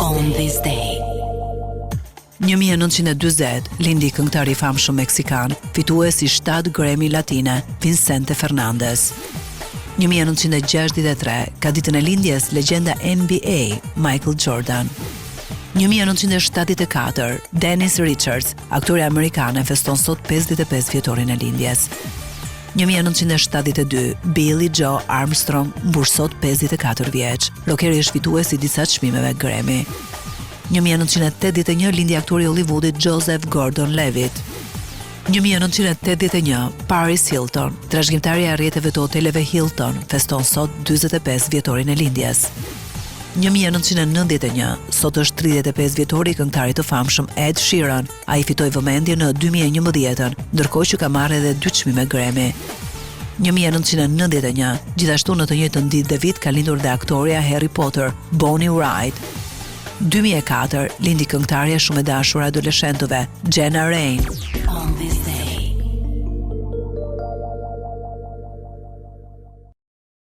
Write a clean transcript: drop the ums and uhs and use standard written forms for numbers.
On this day. 1940 lindi këngëtari i famshëm meksikan, fitues i 7 Grammy Latine, Vicente Fernandez. 1963 ka ditën e lindjes legjenda NBA Michael Jordan. 1974 Dennis Richards, aktori amerikan, feston sot 55 vjetorin e lindjes. 1972 Billie Joe Armstrong mbush sot 54 vjeç. Rockeri është fitues i disa çmimeve Grammy. 1981 lindi aktori i Hollywoodit Joseph Gordon-Levitt. 1981 Paris Hilton, trashëgimtarja e rrjeteve të hoteleve Hilton, feston sot 45 vjetorin e lindjes. 1991 sot është 35 vjetori i këngëtarit të famshëm Ed Sheeran. Ai fitoi vëmendje në 2011, ndërkohë që ka marrë edhe 2 çmime Grammy. 1991, gjithashtu në të njëjtën ditë dhe vit ka lindur dhe aktoreja Harry Potter, Bonnie Wright. 2004 lindi këngëtarja shumë e dashur e adoleshentëve, Jenna Rain. On this day.